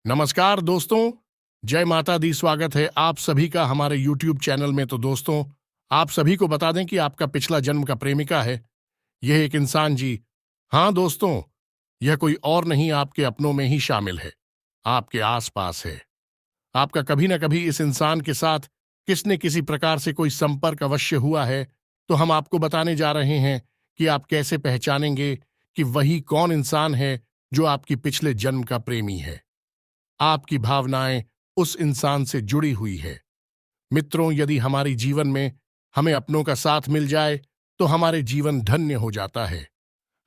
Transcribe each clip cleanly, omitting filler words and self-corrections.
नमस्कार दोस्तों। जय माता दी। स्वागत है आप सभी का हमारे YouTube चैनल में। तो दोस्तों, आप सभी को बता दें कि आपका पिछला जन्म का प्रेमिका है यह एक इंसान जी। हाँ दोस्तों, यह कोई और नहीं, आपके अपनों में ही शामिल है, आपके आसपास है। आपका कभी ना कभी इस इंसान के साथ किसने किसी प्रकार से कोई संपर्क अवश्य हुआ है। तो हम आपको बताने जा रहे हैं कि आप कैसे पहचानेंगे कि वही कौन इंसान है जो आपकी पिछले जन्म का प्रेमी है। आपकी भावनाएं उस इंसान से जुड़ी हुई है। मित्रों, यदि हमारी जीवन में हमें अपनों का साथ मिल जाए तो हमारे जीवन धन्य हो जाता है।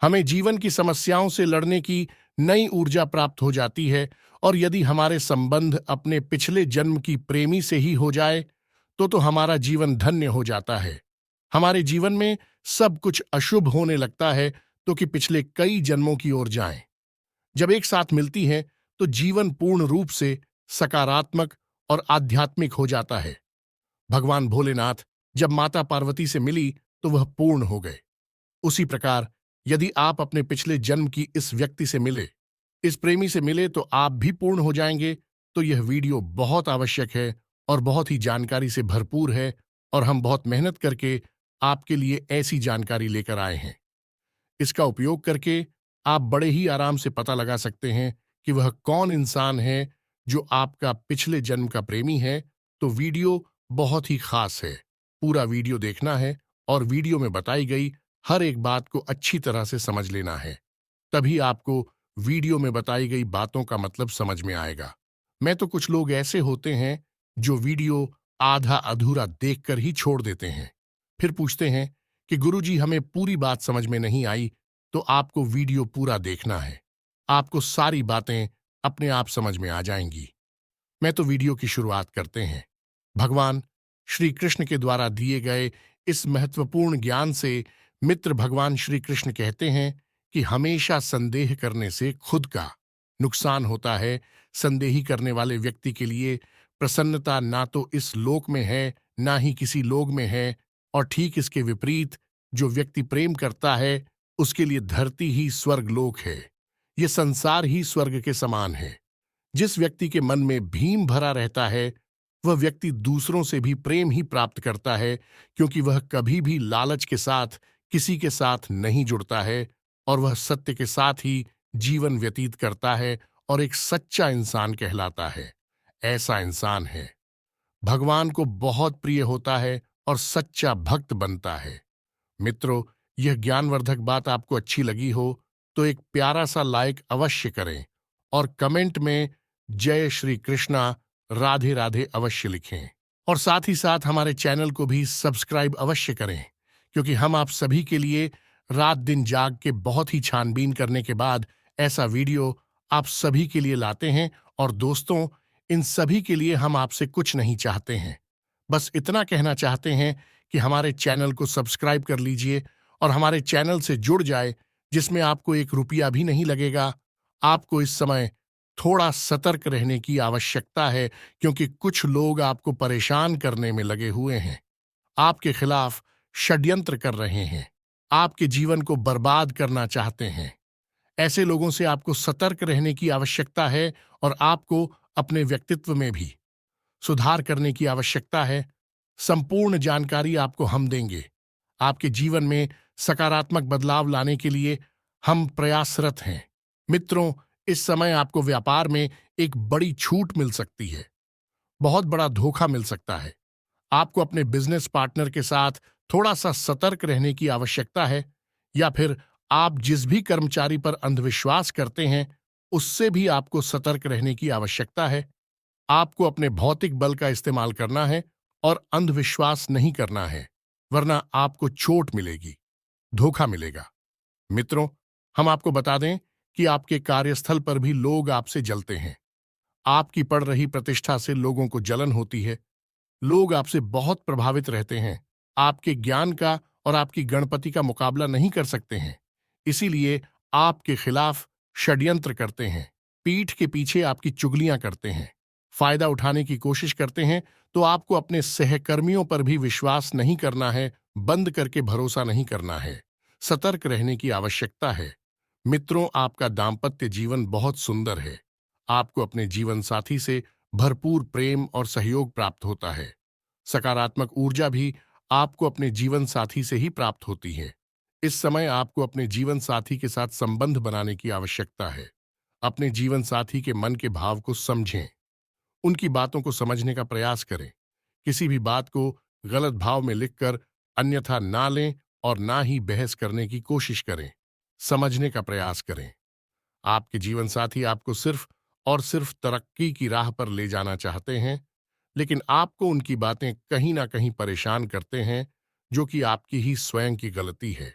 हमें जीवन की समस्याओं से लड़ने की नई ऊर्जा प्राप्त हो जाती है। और यदि हमारे संबंध अपने पिछले जन्म की प्रेमी से ही हो जाए तो हमारा जीवन धन्य हो जाता है। हमारे जीवन में सब कुछ अशुभ होने लगता है तो कि पिछले कई जन्मों की ओर जाएं। जब एक साथ मिलती हैं तो जीवन पूर्ण रूप से सकारात्मक और आध्यात्मिक हो जाता है। भगवान भोलेनाथ जब माता पार्वती से मिली तो वह पूर्ण हो गए। उसी प्रकार यदि आप अपने पिछले जन्म की इस व्यक्ति से मिले, इस प्रेमी से मिले, तो आप भी पूर्ण हो जाएंगे। तो यह वीडियो बहुत आवश्यक है और बहुत ही जानकारी से भरपूर है और हम बहुत मेहनत करके आपके लिए ऐसी जानकारी लेकर आए हैं। इसका उपयोग करके आप बड़े ही आराम से पता लगा सकते हैं कि वह कौन इंसान है जो आपका पिछले जन्म का प्रेमी है। तो वीडियो बहुत ही खास है। पूरा वीडियो देखना है और वीडियो में बताई गई हर एक बात को अच्छी तरह से समझ लेना है। तभी आपको वीडियो में बताई गई बातों का मतलब समझ में आएगा। मैं तो कुछ लोग ऐसे होते हैं जो वीडियो आधा अधूरा देखकर ही छोड़ देते हैं। फिर पूछते हैं कि गुरुजी, हमें पूरी बात समझ में नहीं आई। तो आपको वीडियो पूरा देखना है। आपको सारी बातें अपने आप समझ में आ जाएंगी। मैं तो वीडियो की शुरुआत करते हैं। भगवान श्री कृष्ण के द्वारा दिए गए इस महत्वपूर्ण ज्ञान से मित्र भगवान श्री कृष्ण कहते हैं कि हमेशा संदेह करने से खुद का नुकसान होता है। संदेही करने वाले व्यक्ति के लिए प्रसन्नता ना तो इस लोक में है, ना ही किसी लोक में है। और ठीक इसके विपरीत, जो व्यक्ति प्रेम करता है उसके लिए धरती ही स्वर्ग लोक है। ये संसार ही स्वर्ग के समान है। जिस व्यक्ति के मन में भीम भरा रहता है वह व्यक्ति दूसरों से भी प्रेम ही प्राप्त करता है, क्योंकि वह कभी भी लालच के साथ किसी के साथ नहीं जुड़ता है और वह सत्य के साथ ही जीवन व्यतीत करता है और एक सच्चा इंसान कहलाता है। ऐसा इंसान है भगवान को बहुत प्रिय होता है और सच्चा भक्त बनता है। मित्रों, यह ज्ञानवर्धक बात आपको अच्छी लगी हो तो एक प्यारा सा लाइक अवश्य करें और कमेंट में जय श्री कृष्णा राधे राधे अवश्य लिखें। और साथ ही साथ हमारे चैनल को भी सब्सक्राइब अवश्य करें, क्योंकि हम आप सभी के लिए रात दिन जाग के बहुत ही छानबीन करने के बाद ऐसा वीडियो आप सभी के लिए लाते हैं। और दोस्तों, इन सभी के लिए हम आपसे कुछ नहीं चाहते हैं, बस इतना कहना चाहते हैं कि हमारे चैनल को सब्सक्राइब कर लीजिए और हमारे चैनल से जुड़ जाए, जिसमें आपको एक रुपया भी नहीं लगेगा। आपको इस समय थोड़ा सतर्क रहने की आवश्यकता है, क्योंकि कुछ लोग आपको परेशान करने में लगे हुए हैं, आपके खिलाफ षड्यंत्र कर रहे हैं, आपके जीवन को बर्बाद करना चाहते हैं। ऐसे लोगों से आपको सतर्क रहने की आवश्यकता है और आपको अपने व्यक्तित्व में भी सुधार करने की आवश्यकता है। संपूर्ण जानकारी आपको हम देंगे। आपके जीवन में सकारात्मक बदलाव लाने के लिए हम प्रयासरत हैं। मित्रों, इस समय आपको व्यापार में एक बड़ी छूट मिल सकती है, बहुत बड़ा धोखा मिल सकता है। आपको अपने बिजनेस पार्टनर के साथ थोड़ा सा सतर्क रहने की आवश्यकता है, या फिर आप जिस भी कर्मचारी पर अंधविश्वास करते हैं उससे भी आपको सतर्क रहने की आवश्यकता है। आपको अपने भौतिक बल का इस्तेमाल करना है और अंधविश्वास नहीं करना है, वरना आपको चोट मिलेगी, धोखा मिलेगा। मित्रों, हम आपको बता दें कि आपके कार्यस्थल पर भी लोग आपसे जलते हैं। आपकी बढ़ रही प्रतिष्ठा से लोगों को जलन होती है। लोग आपसे बहुत प्रभावित रहते हैं। आपके ज्ञान का और आपकी गणपति का मुकाबला नहीं कर सकते हैं, इसीलिए आपके खिलाफ षड्यंत्र करते हैं, पीठ के पीछे आपकी चुगलियां करते हैं, फायदा उठाने की कोशिश करते हैं। तो आपको अपने सहकर्मियों पर भी विश्वास नहीं करना है, बंद करके भरोसा नहीं करना है, सतर्क रहने की आवश्यकता है। मित्रों, आपका दाम्पत्य जीवन बहुत सुंदर है। आपको अपने जीवन साथी से भरपूर प्रेम और सहयोग प्राप्त होता है। सकारात्मक ऊर्जा भी आपको अपने जीवन साथी से ही प्राप्त होती है। इस समय आपको अपने जीवन साथी के साथ संबंध बनाने की आवश्यकता है। अपने जीवन साथी के मन के भाव को समझें, उनकी बातों को समझने का प्रयास करें। किसी भी बात को गलत भाव में लिखकर अन्यथा ना लें और ना ही बहस करने की कोशिश करें। समझने का प्रयास करें। आपके जीवन साथी आपको सिर्फ और सिर्फ तरक्की की राह पर ले जाना चाहते हैं, लेकिन आपको उनकी बातें कहीं ना कहीं परेशान करते हैं, जो कि आपकी ही स्वयं की गलती है।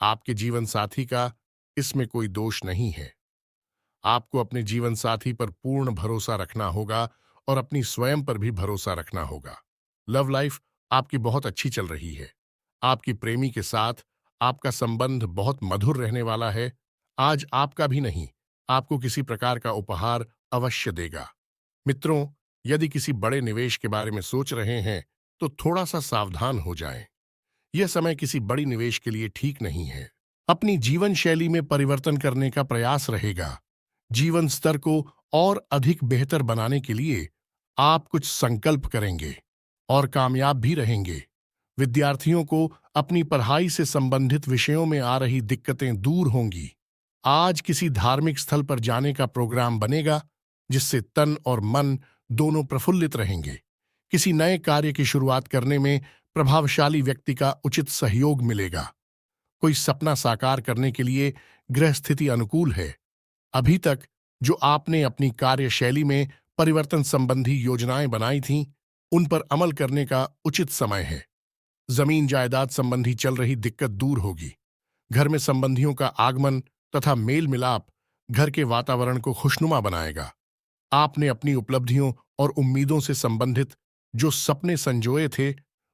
आपके जीवन साथी का इसमें कोई दोष नहीं है। आपको अपने जीवन साथी पर पूर्ण भरोसा रखना होगा और अपनी स्वयं पर भी भरोसा रखना होगा। लव लाइफ आपकी बहुत अच्छी चल रही है। आपकी प्रेमी के साथ आपका संबंध बहुत मधुर रहने वाला है। आज आपका भी नहीं, आपको किसी प्रकार का उपहार अवश्य देगा। मित्रों, यदि किसी बड़े निवेश के बारे में सोच रहे हैं तो थोड़ा सा सावधान हो जाएं। यह समय किसी बड़ी निवेश के लिए ठीक नहीं है। अपनी जीवन शैली में परिवर्तन करने का प्रयास रहेगा। जीवन स्तर को और अधिक बेहतर बनाने के लिए आप कुछ संकल्प करेंगे और कामयाब भी रहेंगे। विद्यार्थियों को अपनी पढ़ाई से संबंधित विषयों में आ रही दिक्कतें दूर होंगी। आज किसी धार्मिक स्थल पर जाने का प्रोग्राम बनेगा, जिससे तन और मन दोनों प्रफुल्लित रहेंगे। किसी नए कार्य की शुरुआत करने में प्रभावशाली व्यक्ति का उचित सहयोग मिलेगा। कोई सपना साकार करने के लिए ग्रह स्थिति अनुकूल है। अभी तक जो आपने अपनी कार्यशैली में परिवर्तन संबंधी योजनाएं बनाई थीं, उन पर अमल करने का उचित समय है। जमीन जायदाद संबंधी चल रही दिक्कत दूर होगी। घर में संबंधियों का आगमन तथा मेल मिलाप घर के वातावरण को खुशनुमा बनाएगा। आपने अपनी उपलब्धियों और उम्मीदों से संबंधित जो सपने संजोए थे,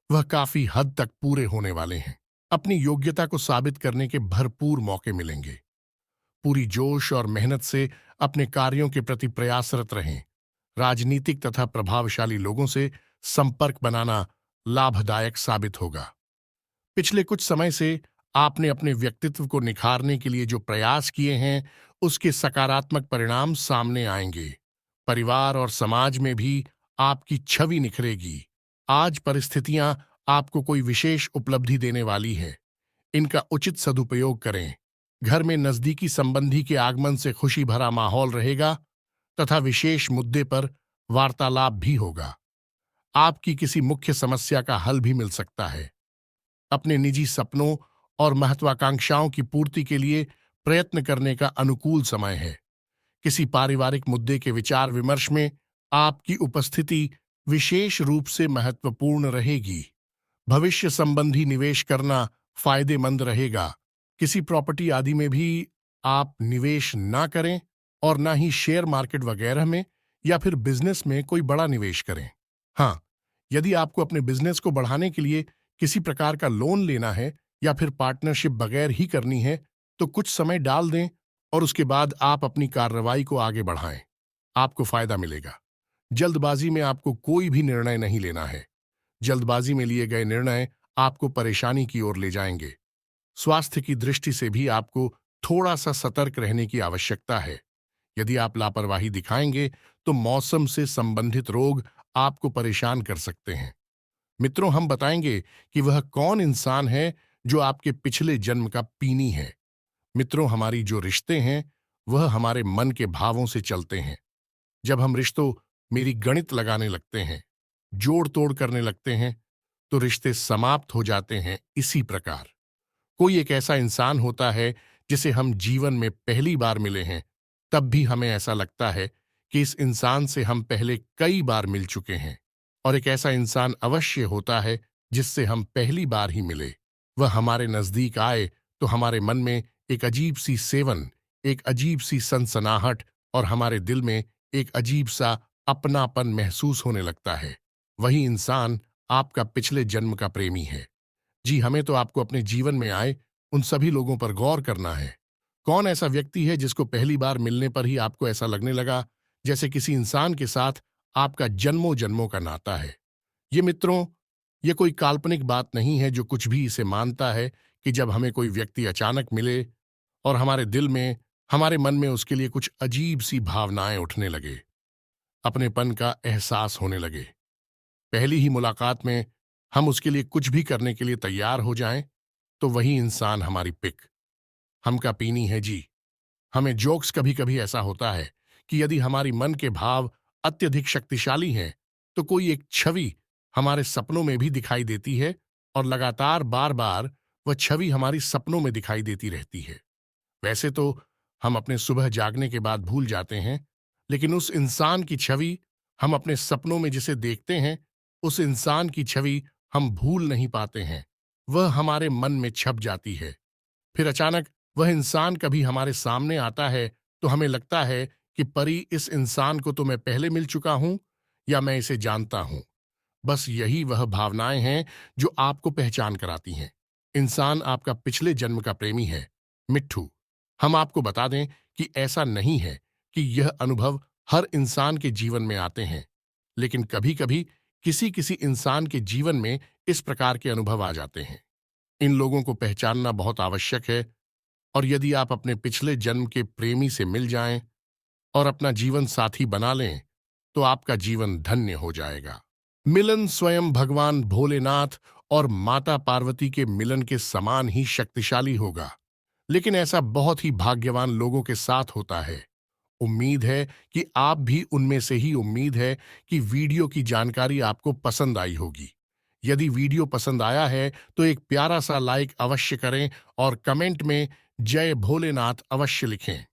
वह काफी हद तक पूरे होने वाले हैं। अपनी योग्यता को साबित करने के भरपूर मौके मिलेंगे। पूरी जोश और मेहनत से अपने कार्यों के प्रति प्रयासरत रहें। राजनीतिक तथा प्रभावशाली लोगों से संपर्क बनाना लाभदायक साबित होगा। पिछले कुछ समय से आपने अपने व्यक्तित्व को निखारने के लिए जो प्रयास किए हैं, उसके सकारात्मक परिणाम सामने आएंगे। परिवार और समाज में भी आपकी छवि निखरेगी। आज परिस्थितियां आपको कोई विशेष उपलब्धि देने वाली है। इनका उचित सदुपयोग करें। घर में नजदीकी संबंधी के आगमन से खुशी भरा माहौल रहेगा तथा विशेष मुद्दे पर वार्तालाप भी होगा। आपकी किसी मुख्य समस्या का हल भी मिल सकता है। अपने निजी सपनों और महत्वाकांक्षाओं की पूर्ति के लिए प्रयत्न करने का अनुकूल समय है। किसी पारिवारिक मुद्दे के विचार विमर्श में आपकी उपस्थिति विशेष रूप से महत्वपूर्ण रहेगी। भविष्य संबंधी निवेश करना फायदेमंद रहेगा। किसी प्रॉपर्टी आदि में भी आप निवेश ना करें और ना ही शेयर मार्केट वगैरह में या फिर बिजनेस में कोई बड़ा निवेश करें। हाँ, यदि आपको अपने बिजनेस को बढ़ाने के लिए किसी प्रकार का लोन लेना है या फिर पार्टनरशिप बगैर ही करनी है, तो कुछ समय डाल दें और उसके बाद आप अपनी कार्रवाई को आगे बढ़ाएं। आपको फायदा मिलेगा। जल्दबाजी में आपको कोई भी निर्णय नहीं लेना है। जल्दबाजी में लिए गए निर्णय आपको परेशानी की ओर ले जाएंगे। स्वास्थ्य की दृष्टि से भी आपको थोड़ा सा सतर्क रहने की आवश्यकता है। यदि आप लापरवाही दिखाएंगे तो मौसम से संबंधित रोग आपको परेशान कर सकते हैं। मित्रों, हम बताएंगे कि वह कौन इंसान है जो आपके पिछले जन्म का पीनी है। मित्रों, हमारी जो रिश्ते हैं वह हमारे मन के भावों से चलते हैं। जब हम रिश्तों मेरी गणित लगाने लगते हैं, जोड़ तोड़ करने लगते हैं, तो रिश्ते समाप्त हो जाते हैं। इसी प्रकार कोई एक ऐसा इंसान होता है जिसे हम जीवन में पहली बार मिले हैं, तब भी हमें ऐसा लगता है कि इस इंसान से हम पहले कई बार मिल चुके हैं। और एक ऐसा इंसान अवश्य होता है जिससे हम पहली बार ही मिले। वह हमारे नजदीक आए तो हमारे मन में एक अजीब सी सेवन, एक अजीब सी सनसनाहट और हमारे दिल में एक अजीब सा अपनापन महसूस होने लगता है। वही इंसान आपका पिछले जन्म का प्रेमी है। जी, हमें तो आपको अपने जीवन में आए उन सभी लोगों पर गौर करना है। कौन ऐसा व्यक्ति है जिसको पहली बार मिलने पर ही आपको ऐसा लगने लगा जैसे किसी इंसान के साथ आपका जन्मों जन्मों का नाता है। ये मित्रों, ये कोई काल्पनिक बात नहीं है जो कुछ भी इसे मानता है कि जब हमें कोई व्यक्ति अचानक मिले और हमारे दिल में हमारे मन में उसके लिए कुछ अजीब सी भावनाएं उठने लगे, अपनेपन का एहसास होने लगे। पहली ही मुलाकात में हम उसके लिए कुछ भी करने के लिए तैयार हो जाएं, तो वही इंसान हमारी पिक हम का पीनी है जी। हमें जोक्स कभी कभी ऐसा होता है कि यदि हमारी मन के भाव अत्यधिक शक्तिशाली हैं, तो कोई एक छवि हमारे सपनों में भी दिखाई देती है और लगातार बार बार वह छवि हमारी सपनों में दिखाई देती रहती है। वैसे तो हम अपने सुबह जागने के बाद भूल जाते हैं, लेकिन उस इंसान की छवि हम अपने सपनों में जिसे देखते हैं, उस इंसान की छवि हम भूल नहीं पाते हैं। वह हमारे मन में छप जाती है। फिर अचानक वह इंसान कभी हमारे सामने आता है तो हमें लगता है कि परी, इस इंसान को तो मैं पहले मिल चुका हूं या मैं इसे जानता हूं। बस यही वह भावनाएं हैं जो आपको पहचान कराती हैं। इंसान आपका पिछले जन्म का प्रेमी है, मिट्ठू। हम आपको बता दें कि ऐसा नहीं है कि यह अनुभव हर इंसान के जीवन में आते हैं, लेकिन कभी कभी किसी किसी इंसान के जीवन में इस प्रकार के अनुभव आ जाते हैं। इन लोगों को पहचानना बहुत आवश्यक है, और यदि आप अपने पिछले जन्म के प्रेमी से मिल जाएं और अपना जीवन साथी बना लें, तो आपका जीवन धन्य हो जाएगा। मिलन स्वयं भगवान भोलेनाथ और माता पार्वती के मिलन के समान ही शक्तिशाली होगा, लेकिन ऐसा बहुत ही भाग्यवान लोगों के साथ होता है। उम्मीद है कि आप भी उनमें से ही उम्मीद है कि वीडियो की जानकारी आपको पसंद आई होगी। यदि वीडियो पसंद आया है तो एक प्यारा सा लाइक अवश्य करें और कमेंट में जय भोलेनाथ अवश्य लिखें।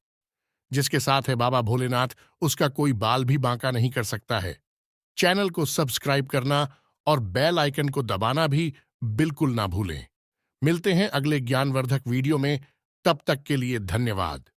जिसके साथ है बाबा भोलेनाथ, उसका कोई बाल भी बांका नहीं कर सकता है। चैनल को सब्सक्राइब करना और बेल आइकन को दबाना भी बिल्कुल ना भूलें। मिलते हैं अगले ज्ञानवर्धक वीडियो में। तब तक के लिए धन्यवाद।